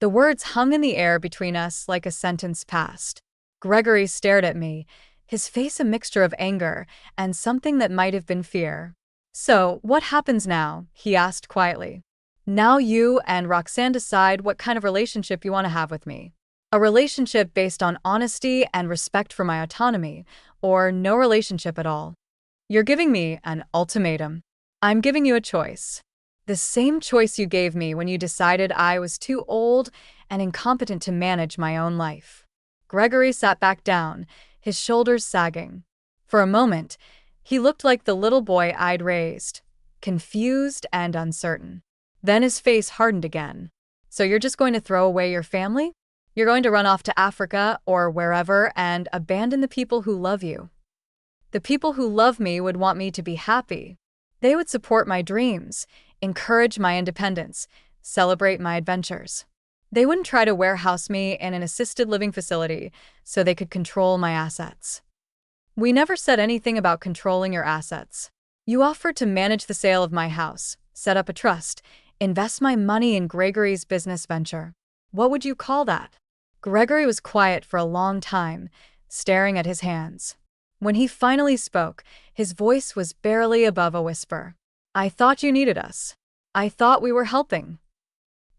The words hung in the air between us like a sentence passed. Gregory stared at me, his face a mixture of anger and something that might have been fear. So, what happens now? He asked quietly. Now you and Roxanne decide what kind of relationship you want to have with me. A relationship based on honesty and respect for my autonomy, or no relationship at all. You're giving me an ultimatum. I'm giving you a choice. The same choice you gave me when you decided I was too old and incompetent to manage my own life. Gregory sat back down, his shoulders sagging. For a moment, he looked like the little boy I'd raised, confused and uncertain. Then his face hardened again. So you're just going to throw away your family? You're going to run off to Africa or wherever and abandon the people who love you. The people who love me would want me to be happy. They would support my dreams, encourage my independence, celebrate my adventures. They wouldn't try to warehouse me in an assisted living facility so they could control my assets. We never said anything about controlling your assets. You offered to manage the sale of my house, set up a trust, invest my money in Gregory's business venture. What would you call that? Gregory was quiet for a long time, staring at his hands. When he finally spoke, his voice was barely above a whisper. I thought you needed us. I thought we were helping.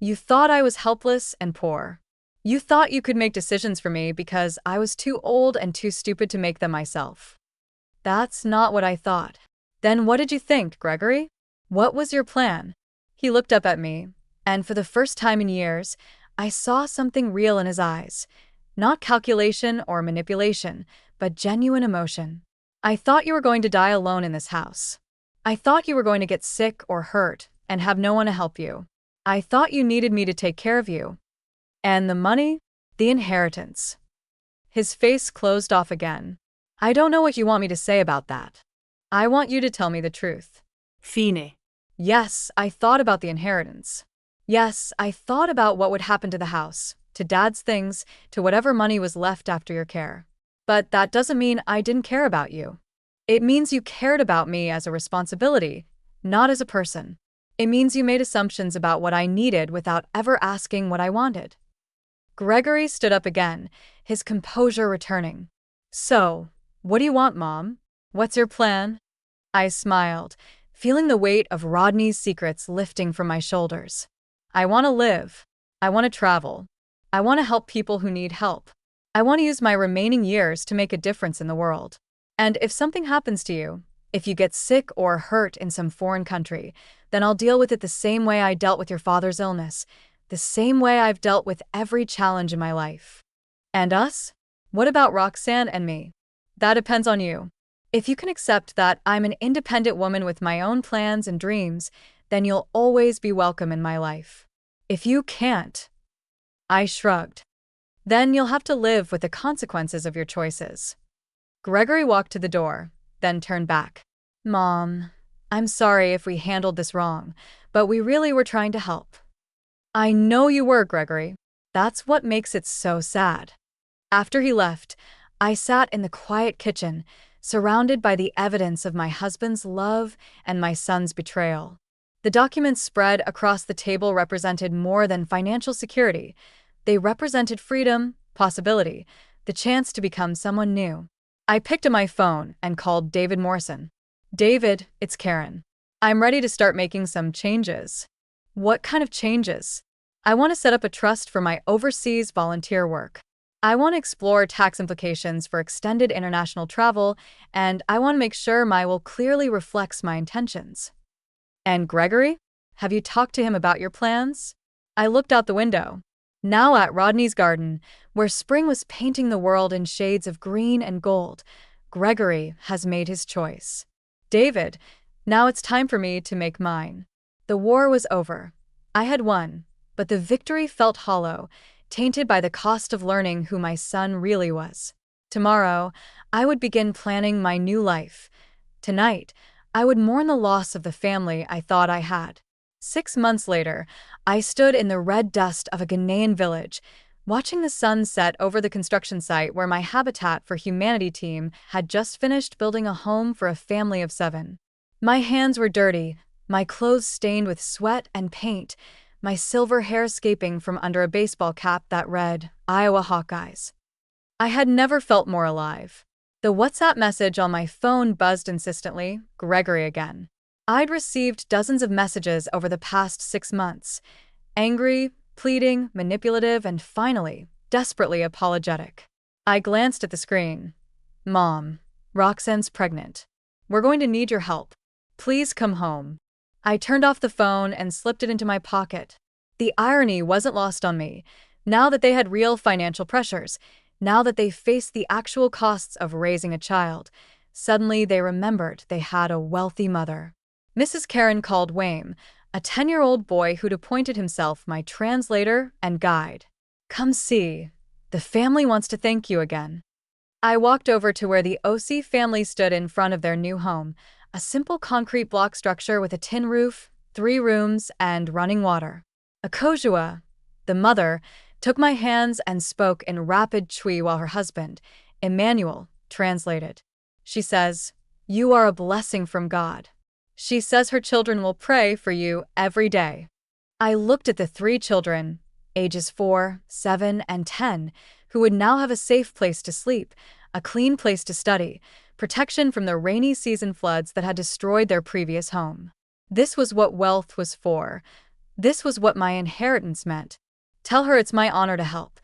You thought I was helpless and poor. You thought you could make decisions for me because I was too old and too stupid to make them myself. That's not what I thought. Then what did you think, Gregory? What was your plan? He looked up at me, and for the first time in years, I saw something real in his eyes. Not calculation or manipulation, but genuine emotion. I thought you were going to die alone in this house. I thought you were going to get sick or hurt and have no one to help you. I thought you needed me to take care of you. And the money? The inheritance. His face closed off again. I don't know what you want me to say about that. I want you to tell me the truth. Fine. Yes, I thought about the inheritance. Yes, I thought about what would happen to the house, to Dad's things, to whatever money was left after your care. But that doesn't mean I didn't care about you. It means you cared about me as a responsibility, not as a person. It means you made assumptions about what I needed without ever asking what I wanted. Gregory stood up again, his composure returning. So, what do you want, Mom? What's your plan? I smiled, feeling the weight of Rodney's secrets lifting from my shoulders. I want to live. I want to travel. I want to help people who need help. I want to use my remaining years to make a difference in the world. And if something happens to you, if you get sick or hurt in some foreign country, then I'll deal with it the same way I dealt with your father's illness, the same way I've dealt with every challenge in my life. And us? What about Roxanne and me? That depends on you. If you can accept that I'm an independent woman with my own plans and dreams, then you'll always be welcome in my life. If you can't, I shrugged. Then you'll have to live with the consequences of your choices. Gregory walked to the door, then turned back. Mom, I'm sorry if we handled this wrong, but we really were trying to help. I know you were, Gregory. That's what makes it so sad. After he left, I sat in the quiet kitchen, surrounded by the evidence of my husband's love and my son's betrayal. The documents spread across the table represented more than financial security. They represented freedom, possibility, the chance to become someone new. I picked up my phone and called David Morrison. David, it's Karen. I'm ready to start making some changes. What kind of changes? I want to set up a trust for my overseas volunteer work. I want to explore tax implications for extended international travel, and I want to make sure my will clearly reflects my intentions. And Gregory? Have you talked to him about your plans? I looked out the window. Now at Rodney's garden, where spring was painting the world in shades of green and gold, Gregory has made his choice. David, now it's time for me to make mine. The war was over. I had won, but the victory felt hollow, tainted by the cost of learning who my son really was. Tomorrow, I would begin planning my new life. Tonight, I would mourn the loss of the family I thought I had. 6 months later, I stood in the red dust of a Ghanaian village, watching the sun set over the construction site where my Habitat for Humanity team had just finished building a home for a family of 7. My hands were dirty, my clothes stained with sweat and paint, my silver hair escaping from under a baseball cap that read, Iowa Hawkeyes. I had never felt more alive. The WhatsApp message on my phone buzzed insistently, Gregory again. I'd received dozens of messages over the past 6 months. Angry, pleading, manipulative, and finally, desperately apologetic. I glanced at the screen. Mom, Roxanne's pregnant. We're going to need your help. Please come home. I turned off the phone and slipped it into my pocket. The irony wasn't lost on me. Now that they had real financial pressures, now that they faced the actual costs of raising a child, suddenly they remembered they had a wealthy mother. Mrs. Karen called Wayne, a 10-year-old boy who'd appointed himself my translator and guide. Come see. The family wants to thank you again. I walked over to where the OC family stood in front of their new home, a simple concrete block structure with a tin roof, 3 rooms, and running water. Akojua, the mother, took my hands and spoke in rapid Twi while her husband, Emmanuel, translated. She says, "You are a blessing from God." She says her children will pray for you every day. I looked at the 3 children, ages 4, 7, and 10, who would now have a safe place to sleep, a clean place to study, protection from the rainy season floods that had destroyed their previous home. This was what wealth was for. This was what my inheritance meant. Tell her it's my honor to help,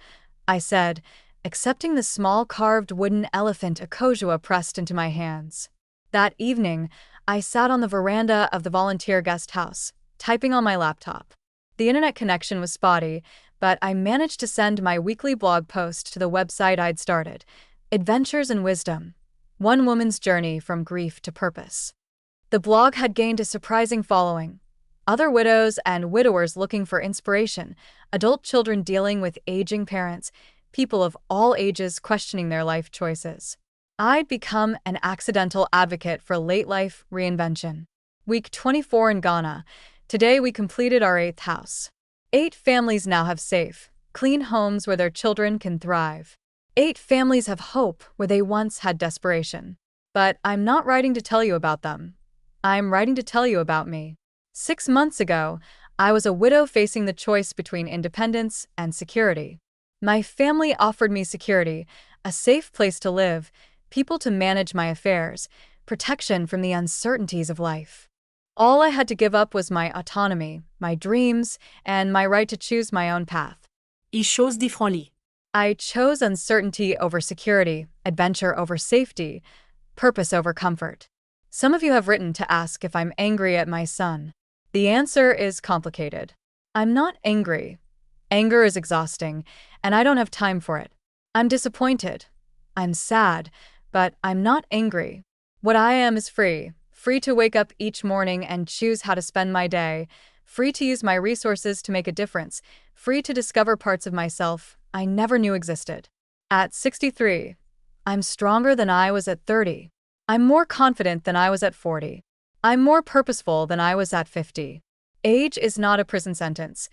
I said, accepting the small carved wooden elephant Akojua pressed into my hands. That evening, I sat on the veranda of the volunteer guest house, typing on my laptop. The internet connection was spotty, but I managed to send my weekly blog post to the website I'd started, Adventures in Wisdom. One woman's journey from grief to purpose. The blog had gained a surprising following. Other widows and widowers looking for inspiration, adult children dealing with aging parents, people of all ages questioning their life choices. I'd become an accidental advocate for late-life reinvention. Week 24 in Ghana. Today we completed our 8th house. 8 families now have safe, clean homes where their children can thrive. 8 families have hope where they once had desperation. But I'm not writing to tell you about them. I'm writing to tell you about me. 6 months ago, I was a widow facing the choice between independence and security. My family offered me security, a safe place to live, people to manage my affairs, protection from the uncertainties of life. All I had to give up was my autonomy, my dreams, and my right to choose my own path. Il chose differently. I chose uncertainty over security, adventure over safety, purpose over comfort. Some of you have written to ask if I'm angry at my son. The answer is complicated. I'm not angry. Anger is exhausting, and I don't have time for it. I'm disappointed. I'm sad, but I'm not angry. What I am is free. Free to wake up each morning and choose how to spend my day. Free to use my resources to make a difference. Free to discover parts of myself I never knew existed. At 63, I'm stronger than I was at 30. I'm more confident than I was at 40. I'm more purposeful than I was at 50. Age is not a prison sentence.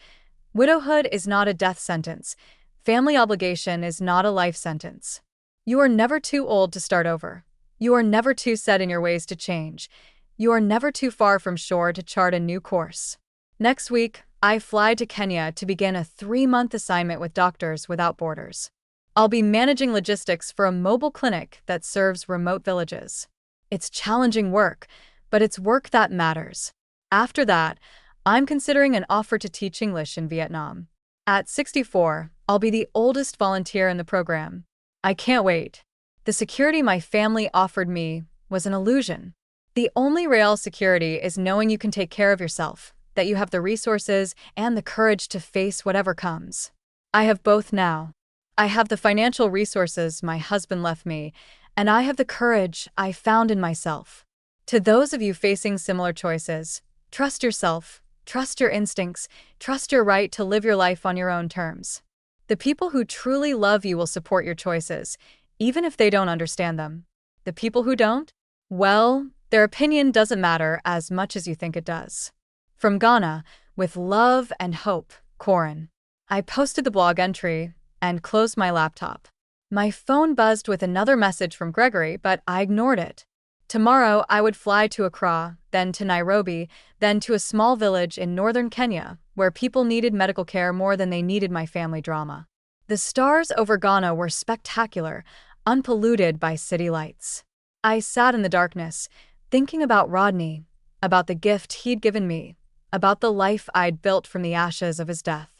Widowhood is not a death sentence. Family obligation is not a life sentence. You are never too old to start over. You are never too set in your ways to change. You are never too far from shore to chart a new course. Next week, I fly to Kenya to begin a 3-month assignment with Doctors Without Borders. I'll be managing logistics for a mobile clinic that serves remote villages. It's challenging work, but it's work that matters. After that, I'm considering an offer to teach English in Vietnam. At 64, I'll be the oldest volunteer in the program. I can't wait. The security my family offered me was an illusion. The only real security is knowing you can take care of yourself, that you have the resources and the courage to face whatever comes. I have both now. I have the financial resources my husband left me, and I have the courage I found in myself. To those of you facing similar choices, trust yourself, trust your instincts, trust your right to live your life on your own terms. The people who truly love you will support your choices, even if they don't understand them. The people who don't? Well, their opinion doesn't matter as much as you think it does. From Ghana, with love and hope, Corin. I posted the blog entry and closed my laptop. My phone buzzed with another message from Gregory, but I ignored it. Tomorrow, I would fly to Accra, then to Nairobi, then to a small village in northern Kenya, where people needed medical care more than they needed my family drama. The stars over Ghana were spectacular, unpolluted by city lights. I sat in the darkness, thinking about Rodney, about the gift he'd given me, about the life I'd built from the ashes of his death.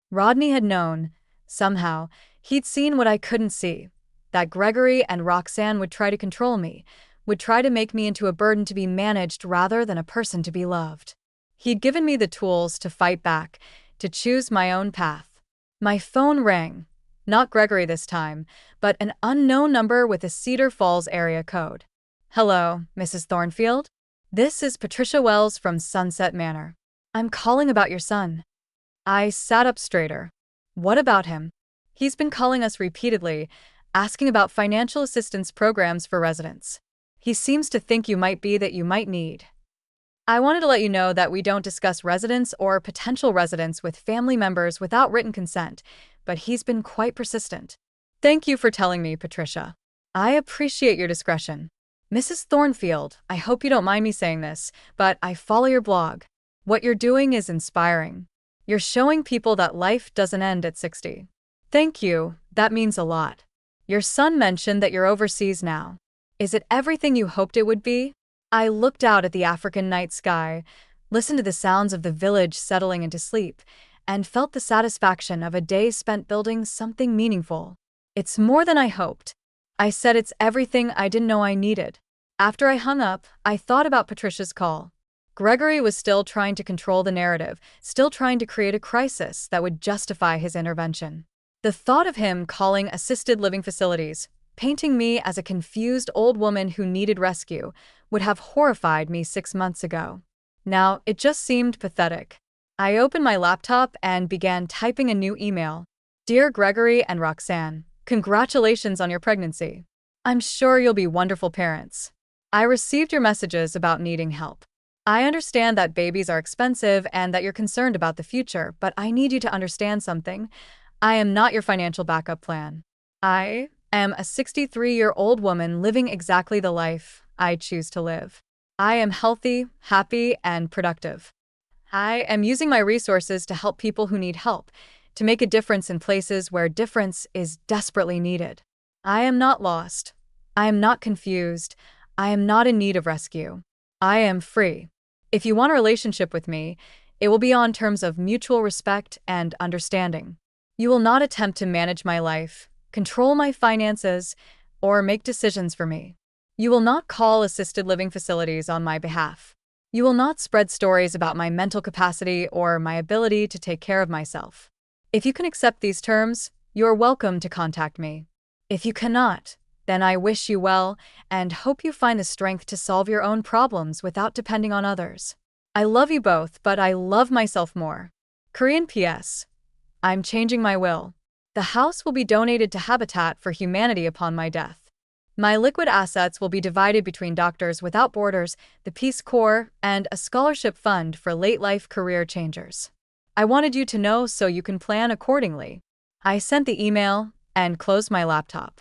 Rodney had known, somehow, he'd seen what I couldn't see, that Gregory and Roxanne would try to control me, would try to make me into a burden to be managed rather than a person to be loved. He'd given me the tools to fight back, to choose my own path. My phone rang. Not Gregory this time, but an unknown number with a Cedar Falls area code. Hello, Mrs. Thornfield? This is Patricia Wells from Sunset Manor. I'm calling about your son. I sat up straighter. What about him? He's been calling us repeatedly, asking about financial assistance programs for residents. He seems to think you might be that you might need. I wanted to let you know that we don't discuss residents or potential residents with family members without written consent, but he's been quite persistent. Thank you for telling me, Patricia. I appreciate your discretion. Mrs. Thornfield, I hope you don't mind me saying this, but I follow your blog. What you're doing is inspiring. You're showing people that life doesn't end at 60. Thank you, that means a lot. Your son mentioned that you're overseas now. Is it everything you hoped it would be? I looked out at the African night sky, listened to the sounds of the village settling into sleep, and felt the satisfaction of a day spent building something meaningful. It's more than I hoped. I said it's everything I didn't know I needed. After I hung up, I thought about Patricia's call. Gregory was still trying to control the narrative, still trying to create a crisis that would justify his intervention. The thought of him calling assisted living facilities, painting me as a confused old woman who needed rescue, would have horrified me 6 months ago. Now, it just seemed pathetic. I opened my laptop and began typing a new email. Dear Gregory and Roxanne, congratulations on your pregnancy. I'm sure you'll be wonderful parents. I received your messages about needing help. I understand that babies are expensive and that you're concerned about the future, but I need you to understand something. I am not your financial backup plan. I am a 63-year-old woman living exactly the life I choose to live. I am healthy, happy, and productive. I am using my resources to help people who need help, to make a difference in places where difference is desperately needed. I am not lost. I am not confused. I am not in need of rescue. I am free. If you want a relationship with me, it will be on terms of mutual respect and understanding. You will not attempt to manage my life, control my finances, or make decisions for me. You will not call assisted living facilities on my behalf. You will not spread stories about my mental capacity or my ability to take care of myself. If you can accept these terms, you are welcome to contact me. If you cannot, then I wish you well and hope you find the strength to solve your own problems without depending on others. I love you both, but I love myself more. Korean PS. I'm changing my will. The house will be donated to Habitat for Humanity upon my death. My liquid assets will be divided between Doctors Without Borders, the Peace Corps, and a scholarship fund for late-life career changers. I wanted you to know so you can plan accordingly. I sent the email and closed my laptop.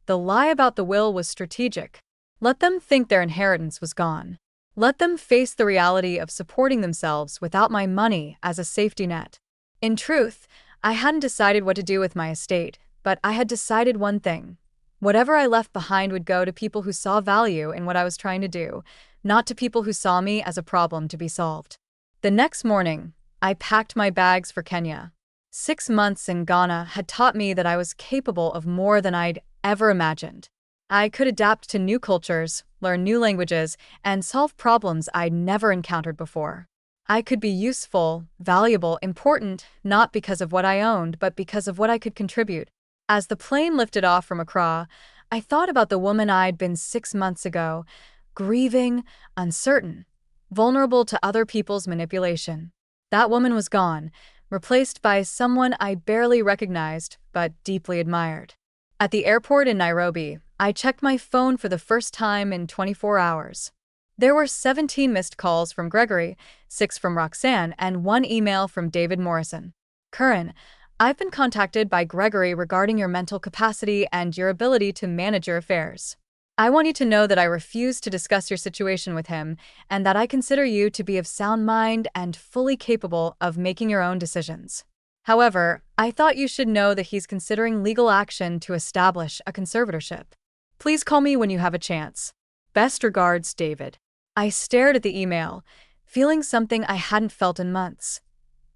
The lie about the will was strategic. Let them think their inheritance was gone. Let them face the reality of supporting themselves without my money as a safety net. In truth, I hadn't decided what to do with my estate, but I had decided one thing. Whatever I left behind would go to people who saw value in what I was trying to do, not to people who saw me as a problem to be solved. The next morning, I packed my bags for Kenya. 6 months in Ghana had taught me that I was capable of more than I'd ever imagined. I could adapt to new cultures, learn new languages, and solve problems I'd never encountered before. I could be useful, valuable, important, not because of what I owned, but because of what I could contribute. As the plane lifted off from Accra, I thought about the woman I'd been 6 months ago, grieving, uncertain, vulnerable to other people's manipulation. That woman was gone, replaced by someone I barely recognized but deeply admired. At the airport in Nairobi, I checked my phone for the first time in 24 hours. There were 17 missed calls from Gregory, 6 from Roxanne, and 1 email from David Morrison. Curran, I've been contacted by Gregory regarding your mental capacity and your ability to manage your affairs. I want you to know that I refuse to discuss your situation with him and that I consider you to be of sound mind and fully capable of making your own decisions. However, I thought you should know that he's considering legal action to establish a conservatorship. Please call me when you have a chance. Best regards, David. I stared at the email, feeling something I hadn't felt in months.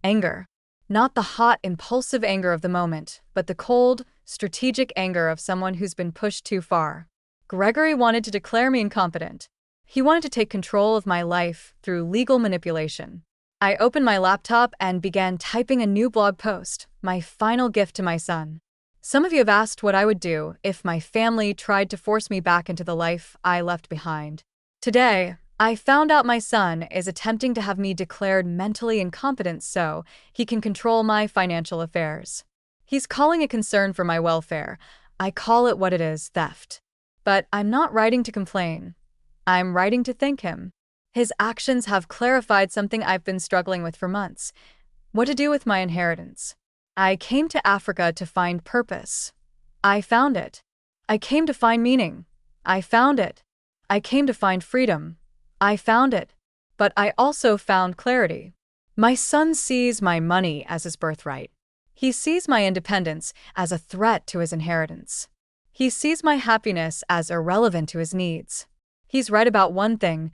Anger. Not the hot, impulsive anger of the moment, but the cold, strategic anger of someone who's been pushed too far. Gregory wanted to declare me incompetent. He wanted to take control of my life through legal manipulation. I opened my laptop and began typing a new blog post, my final gift to my son. Some of you have asked what I would do if my family tried to force me back into the life I left behind. Today, I found out my son is attempting to have me declared mentally incompetent so he can control my financial affairs. He's calling it concern for my welfare. I call it what it is, theft. But I'm not writing to complain. I'm writing to thank him. His actions have clarified something I've been struggling with for months: what to do with my inheritance. I came to Africa to find purpose. I found it. I came to find meaning. I found it. I came to find freedom. I found it. But I also found clarity. My son sees my money as his birthright. He sees my independence as a threat to his inheritance. He sees my happiness as irrelevant to his needs. He's right about one thing: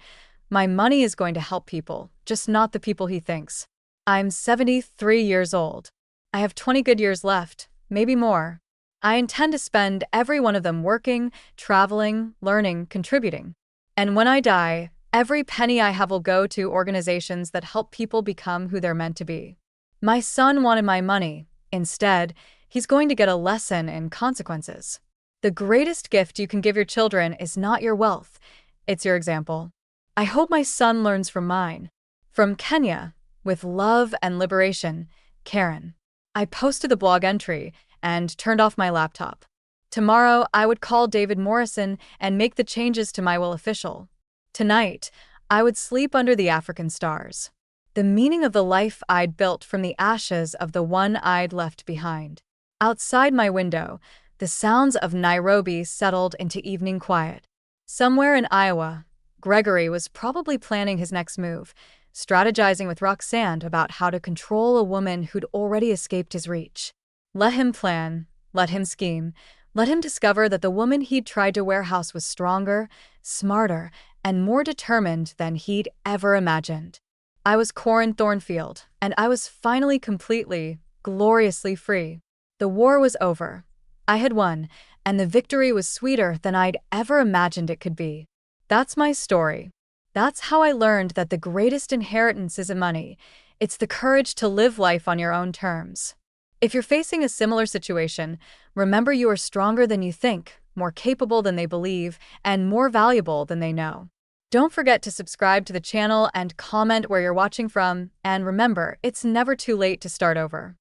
my money is going to help people, just not the people he thinks. I'm 73 years old. I have 20 good years left, maybe more. I intend to spend every one of them working, traveling, learning, contributing. And when I die, every penny I have will go to organizations that help people become who they're meant to be. My son wanted my money. Instead, he's going to get a lesson in consequences. The greatest gift you can give your children is not your wealth, it's your example. I hope my son learns from mine. From Kenya, with love and liberation, Karen. I posted the blog entry and turned off my laptop. Tomorrow, I would call David Morrison and make the changes to my will official. Tonight, I would sleep under the African stars. The meaning of the life I'd built from the ashes of the one I'd left behind. Outside my window, the sounds of Nairobi settled into evening quiet. Somewhere in Iowa, Gregory was probably planning his next move, strategizing with Roxanne about how to control a woman who'd already escaped his reach. Let him plan, let him scheme, let him discover that the woman he'd tried to warehouse was stronger, smarter, and more determined than he'd ever imagined. I was Corin Thornfield, and I was finally completely, gloriously free. The war was over. I had won, and the victory was sweeter than I'd ever imagined it could be. That's my story. That's how I learned that the greatest inheritance isn't money. It's the courage to live life on your own terms. If you're facing a similar situation, remember you are stronger than you think, more capable than they believe, and more valuable than they know. Don't forget to subscribe to the channel and comment where you're watching from, and remember, it's never too late to start over.